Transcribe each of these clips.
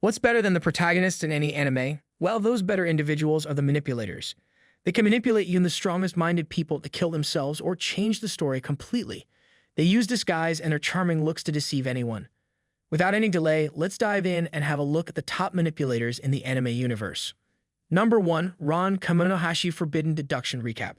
What's better than the protagonists in any anime? Well, those better individuals are the manipulators. They can manipulate even the strongest-minded people to kill themselves or change the story completely. They use disguise and their charming looks to deceive anyone. Without any delay, let's dive in and have a look at the top manipulators in the anime universe. Number 1. Ran Kamonohashi Forbidden Deduction Recap.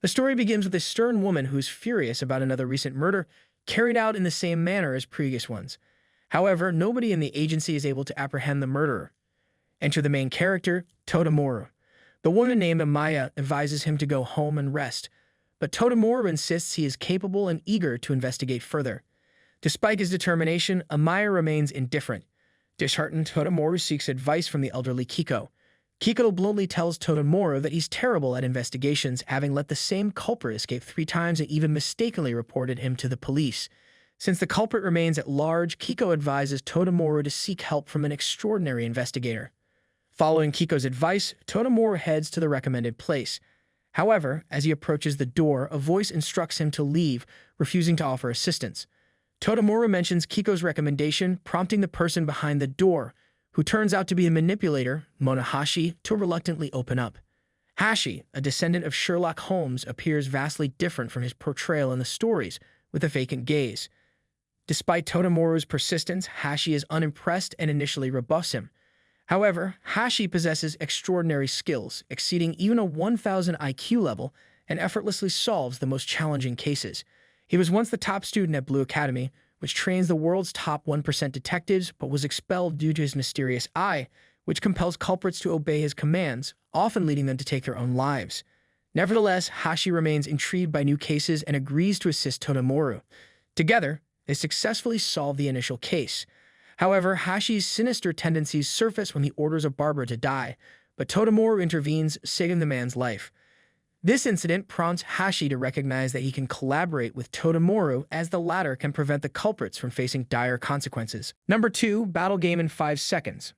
The story begins with a stern woman who is furious about another recent murder carried out in the same manner as previous ones. However, nobody in the agency is able to apprehend the murderer. Enter the main character, Todamoro. The woman named Amaya advises him to go home and rest, but Todamoro insists he is capable and eager to investigate further. Despite his determination, Amaya remains indifferent. Disheartened, Todamoro seeks advice from the elderly Kiko. Kiko bluntly tells Todamoro that he's terrible at investigations, having let the same culprit escape 3 times and even mistakenly reported him to the police. Since the culprit remains at large, Kiko advises Todamoro to seek help from an extraordinary investigator. Following Kiko's advice, Todamoro heads to the recommended place. However, as he approaches the door, a voice instructs him to leave, refusing to offer assistance. Todamoro mentions Kiko's recommendation, prompting the person behind the door, who turns out to be a manipulator, Monohashi, to reluctantly open up. Hashi, a descendant of Sherlock Holmes, appears vastly different from his portrayal in the stories, with a vacant gaze. Despite Todamoro's persistence, Hashi is unimpressed and initially rebuffs him. However, Hashi possesses extraordinary skills, exceeding even a 1000 IQ level, and effortlessly solves the most challenging cases. He was once the top student at Blue Academy, which trains the world's top 1% detectives, but was expelled due to his mysterious eye, which compels culprits to obey his commands, often leading them to take their own lives. Nevertheless, Hashi remains intrigued by new cases and agrees to assist Todamoro. Together, they successfully solve the initial case. However, Hashi's sinister tendencies surface when he orders a barber to die, but Todamoro intervenes, saving the man's life. This incident prompts Hashi to recognize that he can collaborate with Todamoro, as the latter can prevent the culprits from facing dire consequences. Number 2. Battle Game in 5 Seconds.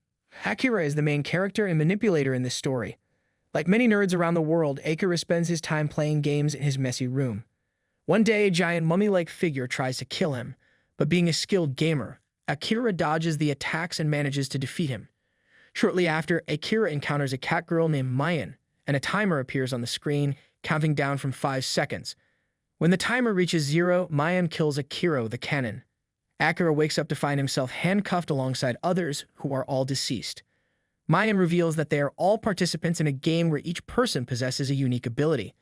Akira is the main character and manipulator in this story. Like many nerds around the world, Akira spends his time playing games in his messy room. One day, a giant mummy-like figure tries to kill him, but being a skilled gamer, Akira dodges the attacks and manages to defeat him. Shortly after, Akira encounters a cat girl named Mayan, and a timer appears on the screen, counting down from 5 seconds. When the timer reaches 0, Mayan kills Akira with a cannon. Akira wakes up to find himself handcuffed alongside others who are all deceased. Mayan reveals that they are all participants in a game where each person possesses a unique ability.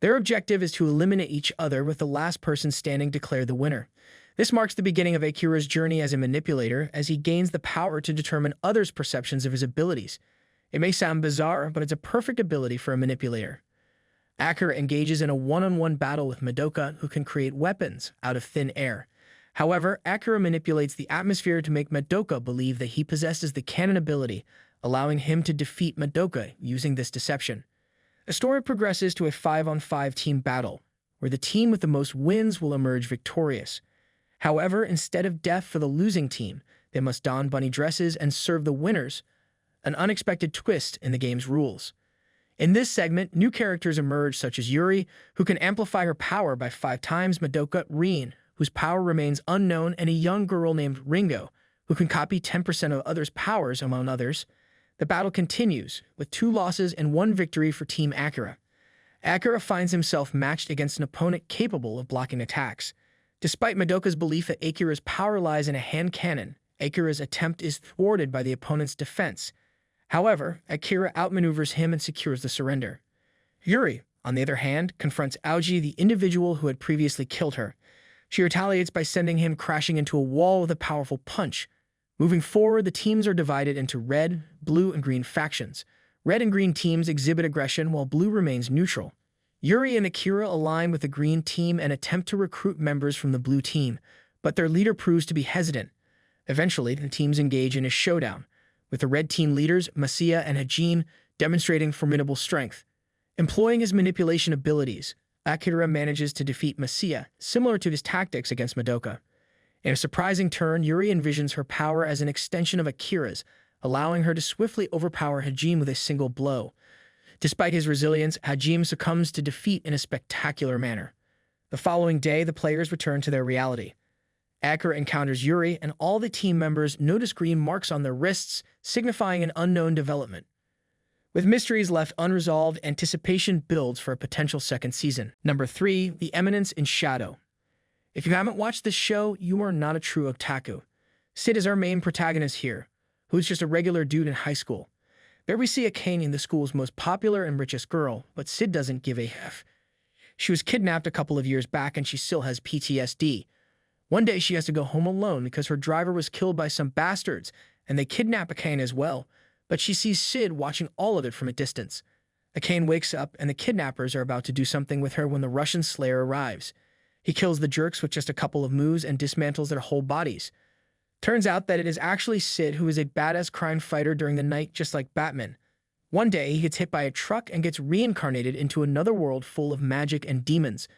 Their objective is to eliminate each other, with the last person standing declared the winner. This marks the beginning of Akira's journey as a manipulator, as he gains the power to determine others' perceptions of his abilities. It may sound bizarre, but it's a perfect ability for a manipulator. Akira engages in a one-on-one battle with Madoka, who can create weapons out of thin air. However, Akira manipulates the atmosphere to make Madoka believe that he possesses the cannon ability, allowing him to defeat Madoka using this deception. The story progresses to a 5-on-5 team battle, where the team with the most wins will emerge victorious. However, instead of death for the losing team, they must don bunny dresses and serve the winners, an unexpected twist in the game's rules. In this segment, new characters emerge such as Yuri, who can amplify her power by 5 times, Madoka, Rin, whose power remains unknown, and a young girl named Ringo, who can copy 10% of others' powers, among others. The battle continues, with 2 losses and 1 victory for Team Akira. Akira finds himself matched against an opponent capable of blocking attacks. Despite Madoka's belief that Akira's power lies in a hand cannon, Akira's attempt is thwarted by the opponent's defense. However, Akira outmaneuvers him and secures the surrender. Yuri, on the other hand, confronts Aoji, the individual who had previously killed her. She retaliates by sending him crashing into a wall with a powerful punch. Moving forward, the teams are divided into red, blue, and green factions. Red and green teams exhibit aggression, while blue remains neutral. Yuri and Akira align with the green team and attempt to recruit members from the blue team, but their leader proves to be hesitant. Eventually, the teams engage in a showdown, with the red team leaders, Masiya and Hajime, demonstrating formidable strength. Employing his manipulation abilities, Akira manages to defeat Masiya, similar to his tactics against Madoka. In a surprising turn, Yuri envisions her power as an extension of Akira's, allowing her to swiftly overpower Hajime with a single blow. Despite his resilience, Hajime succumbs to defeat in a spectacular manner. The following day, the players return to their reality. Akira encounters Yuri, and all the team members notice green marks on their wrists, signifying an unknown development. With mysteries left unresolved, anticipation builds for a potential second season. Number 3. The Eminence in Shadow. If you haven't watched this show, you are not a true otaku. Sid is our main protagonist here, who's just a regular dude in high school. There we see Akane, the school's most popular and richest girl, but Sid doesn't give a f. She was kidnapped a couple of years back and she still has PTSD. One day she has to go home alone because her driver was killed by some bastards, and they kidnap Akane as well, but she sees Sid watching all of it from a distance. Akane wakes up and the kidnappers are about to do something with her when the Russian Slayer arrives. He kills the jerks with just a couple of moves and dismantles their whole bodies. Turns out that it is actually Sid, who is a badass crime fighter during the night just like Batman. One day he gets hit by a truck and gets reincarnated into another world full of magic and demons,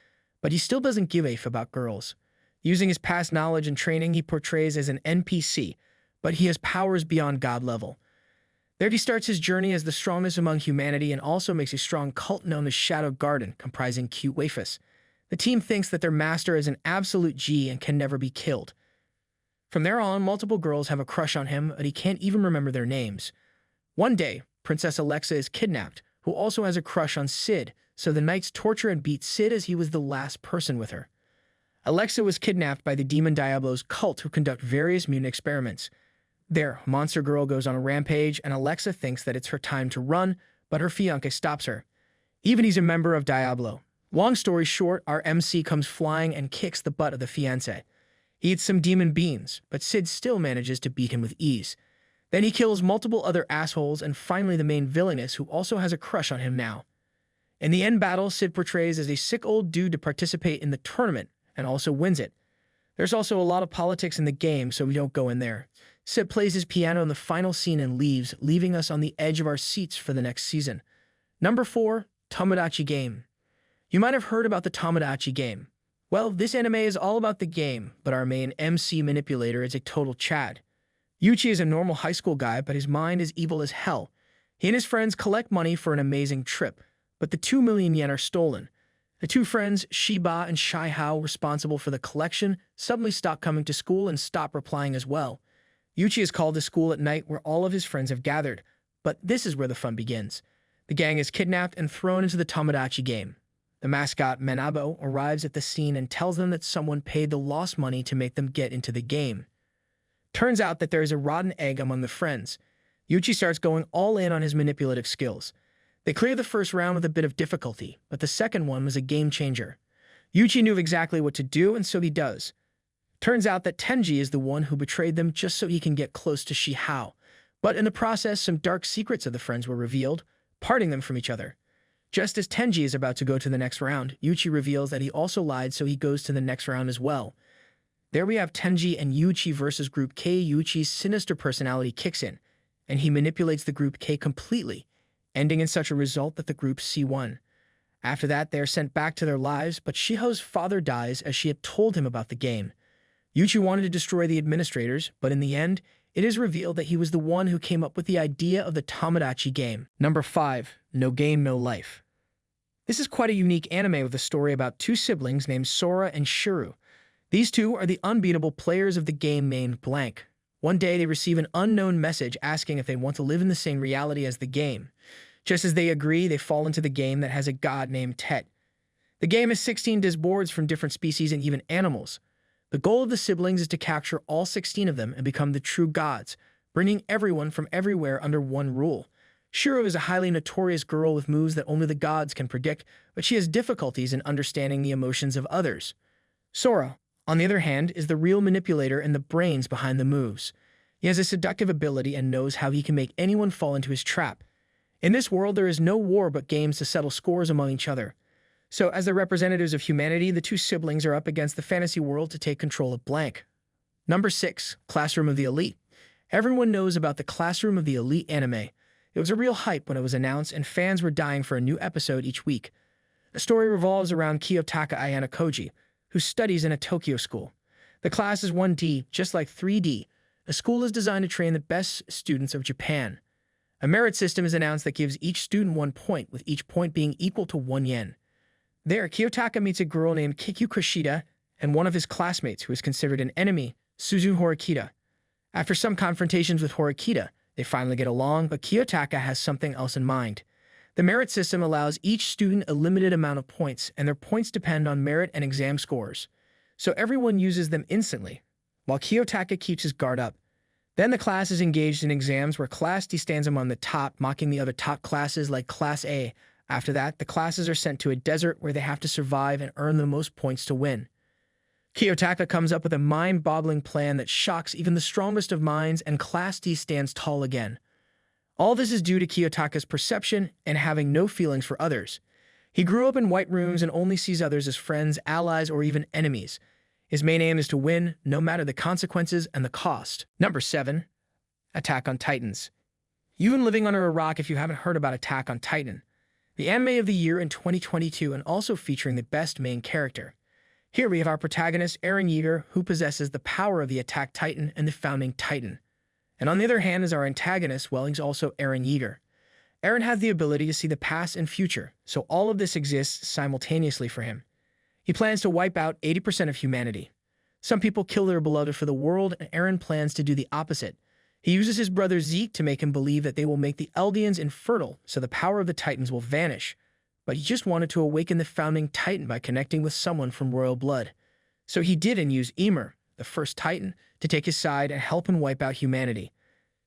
but he still doesn't give a f about girls. Using his past knowledge and training, he portrays as an NPC, but he has powers beyond god level. There he starts his journey as the strongest among humanity and also makes a strong cult known as Shadow Garden, comprising cute waifus. The team thinks that their master is an absolute G and can never be killed. From there on, multiple girls have a crush on him, but he can't even remember their names. One day, Princess Alexa is kidnapped, who also has a crush on Sid, so the knights torture and beat Sid as he was the last person with her. Alexa was kidnapped by the Demon Diablo's cult, who conduct various mutant experiments. There, Monster Girl goes on a rampage, and Alexa thinks that it's her time to run, but her fiancé stops her. Even he's a member of Diablo. Long story short, our MC comes flying and kicks the butt of the fiancé. He eats some demon beans, but Sid still manages to beat him with ease. Then he kills multiple other assholes, and finally the main villainess, who also has a crush on him now. In the end battle, Sid portrays as a sick old dude to participate in the tournament, and also wins it. There's also a lot of politics in the game, so we don't go in there. Sid plays his piano in the final scene and leaves, leaving us on the edge of our seats for the next season. Number 4. Tomodachi Game. You might have heard about the Tomodachi Game. Well, this anime is all about the game, but our main MC manipulator is a total Chad. Yuchi is a normal high school guy, but his mind is evil as hell. He and his friends collect money for an amazing trip, but the 2 million yen are stolen. The two friends, Shiba and Shai-Hao, responsible for the collection, suddenly stop coming to school and stop replying as well. Yuchi is called to school at night where all of his friends have gathered, but this is where the fun begins. The gang is kidnapped and thrown into the Tomodachi Game. The mascot, Manabo, arrives at the scene and tells them that someone paid the lost money to make them get into the game. Turns out that there is a rotten egg among the friends. Yuchi starts going all in on his manipulative skills. They clear the first round with a bit of difficulty, but the second one was a game changer. Yuchi knew exactly what to do, and so he does. Turns out that Tenji is the one who betrayed them just so he can get close to Shihao, but in the process some dark secrets of the friends were revealed, parting them from each other. Just as Tenji is about to go to the next round, Yuchi reveals that he also lied, so he goes to the next round as well. There we have Tenji and Yuchi versus Group K. Yuchi's sinister personality kicks in, and he manipulates the Group K completely, ending in such a result that the Group C won. After that, they are sent back to their lives, but Shiho's father dies as she had told him about the game. Yuchi wanted to destroy the administrators, but in the end, it is revealed that he was the one who came up with the idea of the Tomodachi Game. Number 5. No Game, No Life. This is quite a unique anime with a story about two siblings named Sora and Shiro. These two are the unbeatable players of the game named Blank. One day, they receive an unknown message asking if they want to live in the same reality as the game. Just as they agree, they fall into the game that has a god named Tet. The game has 16 disc boards from different species and even animals. The goal of the siblings is to capture all 16 of them and become the true gods, bringing everyone from everywhere under one rule. Shiro is a highly notorious girl with moves that only the gods can predict, but she has difficulties in understanding the emotions of others. Sora, on the other hand, is the real manipulator and the brains behind the moves. He has a seductive ability and knows how he can make anyone fall into his trap. In this world, there is no war but games to settle scores among each other. So, as the representatives of humanity, the two siblings are up against the fantasy world to take control of Blank. Number 6. Classroom of the Elite. Everyone knows about the Classroom of the Elite anime. It was a real hype when it was announced, and fans were dying for a new episode each week. The story revolves around Kiyotaka Ayano Koji, who studies in a Tokyo school. The class is 1D, just like 3D. The school is designed to train the best students of Japan. A merit system is announced that gives each student 1 point, with each point being equal to 1 yen. There, Kiyotaka meets a girl named Kiku Kushida, and one of his classmates who is considered an enemy, Suzu Horikita. After some confrontations with Horikita, they finally get along, but Kiyotaka has something else in mind. The merit system allows each student a limited amount of points, and their points depend on merit and exam scores. So everyone uses them instantly, while Kiyotaka keeps his guard up. Then the class is engaged in exams where Class D stands among the top, mocking the other top classes like Class A. After that, the classes are sent to a desert where they have to survive and earn the most points to win. Kiyotaka comes up with a mind-boggling plan that shocks even the strongest of minds, and Class D stands tall again. All this is due to Kiyotaka's perception and having no feelings for others. He grew up in white rooms and only sees others as friends, allies, or even enemies. His main aim is to win, no matter the consequences and the cost. Number 7. Attack on Titans. You've been living under a rock if you haven't heard about Attack on Titan, the anime of the year in 2022 and also featuring the best main character. Here we have our protagonist, Eren Yeager, who possesses the power of the Attack Titan and the Founding Titan. And on the other hand is our antagonist, well, he's also Eren Yeager. Eren has the ability to see the past and future, so all of this exists simultaneously for him. He plans to wipe out 80% of humanity. Some people kill their beloved for the world, and Eren plans to do the opposite. He uses his brother Zeke to make him believe that they will make the Eldians infertile, so the power of the Titans will vanish. But he just wanted to awaken the Founding Titan by connecting with someone from royal blood. So he did and used Ymir, the first Titan, to take his side and help him wipe out humanity.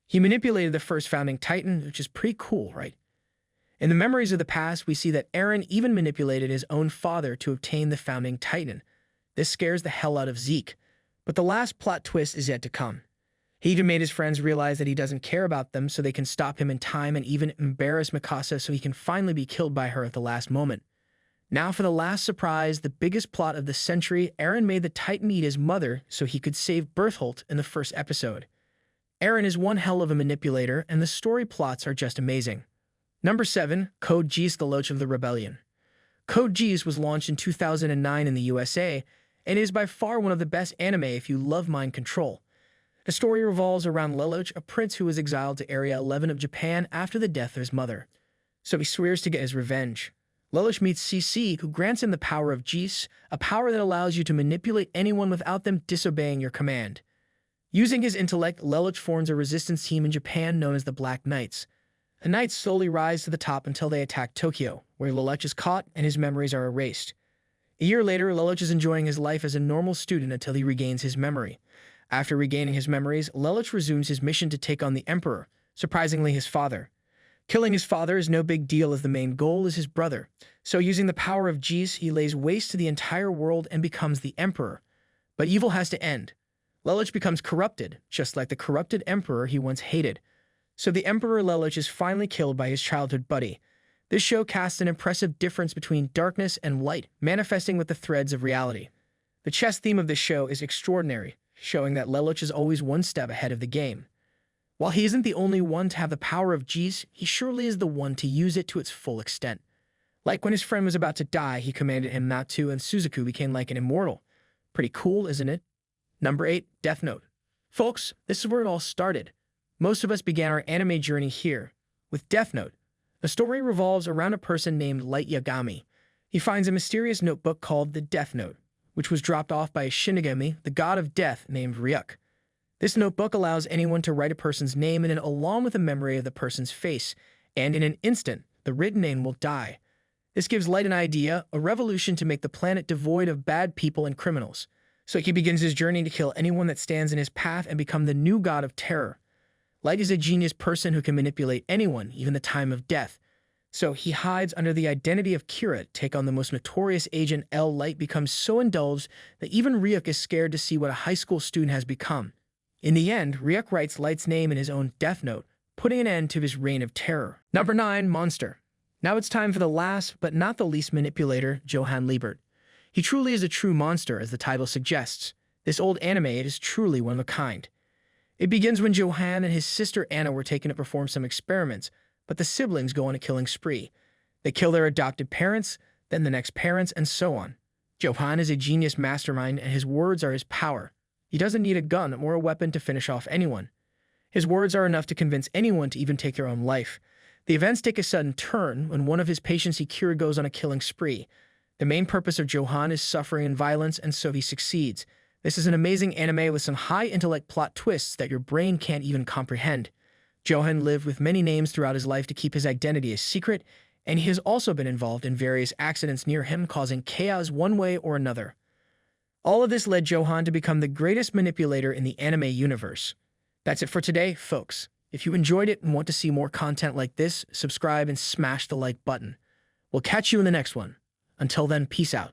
He manipulated the first Founding Titan, which is pretty cool, right? In the memories of the past, we see that Eren even manipulated his own father to obtain the Founding Titan. This scares the hell out of Zeke. But the last plot twist is yet to come. He even made his friends realize that he doesn't care about them so they can stop him in time, and even embarrass Mikasa so he can finally be killed by her at the last moment. Now for the last surprise, the biggest plot of the century. Eren made the Titan eat his mother so he could save Bertholdt in the first episode. Eren is one hell of a manipulator, and the story plots are just amazing. Number 7. Code Geass, the Loach of the Rebellion. Code Geass was launched in 2009 in the USA, and is by far one of the best anime if you love mind control. The story revolves around Lelouch, a prince who was exiled to Area 11 of Japan after the death of his mother. So he swears to get his revenge. Lelouch meets CC, who grants him the power of Geass, a power that allows you to manipulate anyone without them disobeying your command. Using his intellect, Lelouch forms a resistance team in Japan known as the Black Knights. The Knights slowly rise to the top until they attack Tokyo, where Lelouch is caught and his memories are erased. A year later, Lelouch is enjoying his life as a normal student until he regains his memory. After regaining his memories, Lelouch resumes his mission to take on the Emperor, surprisingly his father. Killing his father is no big deal as the main goal is his brother, so using the power of Geass, he lays waste to the entire world and becomes the Emperor. But evil has to end. Lelouch becomes corrupted, just like the corrupted Emperor he once hated. So the Emperor Lelouch is finally killed by his childhood buddy. This show casts an impressive difference between darkness and light, manifesting with the threads of reality. The chess theme of this show is extraordinary, showing that Lelouch is always one step ahead of the game. While he isn't the only one to have the power of Geass, he surely is the one to use it to its full extent. Like when his friend was about to die, he commanded him not to, and Suzaku became like an immortal. Pretty cool, isn't it? Number 8. Death Note. Folks, this is where it all started. Most of us began our anime journey here, with Death Note. The story revolves around a person named Light Yagami. He finds a mysterious notebook called the Death Note, which was dropped off by a Shinigami, the god of death, named Ryuk. This notebook allows anyone to write a person's name in it along with a memory of the person's face, and in an instant, the written name will die. This gives Light an idea, a revolution to make the planet devoid of bad people and criminals. So he begins his journey to kill anyone that stands in his path and become the new god of terror. Light is a genius person who can manipulate anyone, even the time of death. So he hides under the identity of Kira to take on the most notorious agent. Light becomes so indulged that even Ryuk is scared to see what a high school student has become. In the end, Ryuk writes Light's name in his own Death Note, putting an end to his reign of terror. Number 9. Monster. Now it's time for the last, but not the least manipulator, Johann Liebert. He truly is a true monster, as the title suggests. This old anime is truly one of a kind. It begins when Johann and his sister Anna were taken to perform some experiments, but the siblings go on a killing spree. They kill their adopted parents, then the next parents, and so on. Johann is a genius mastermind, and his words are his power. He doesn't need a gun or a weapon to finish off anyone. His words are enough to convince anyone to even take their own life. The events take a sudden turn when one of his patients he cured goes on a killing spree. The main purpose of Johan is suffering and violence, and so he succeeds. This is an amazing anime with some high-intellect plot twists that your brain can't even comprehend. Johan lived with many names throughout his life to keep his identity a secret, and he has also been involved in various accidents near him, causing chaos one way or another. All of this led Johan to become the greatest manipulator in the anime universe. That's it for today, folks. If you enjoyed it and want to see more content like this, subscribe and smash the like button. We'll catch you in the next one. Until then, peace out.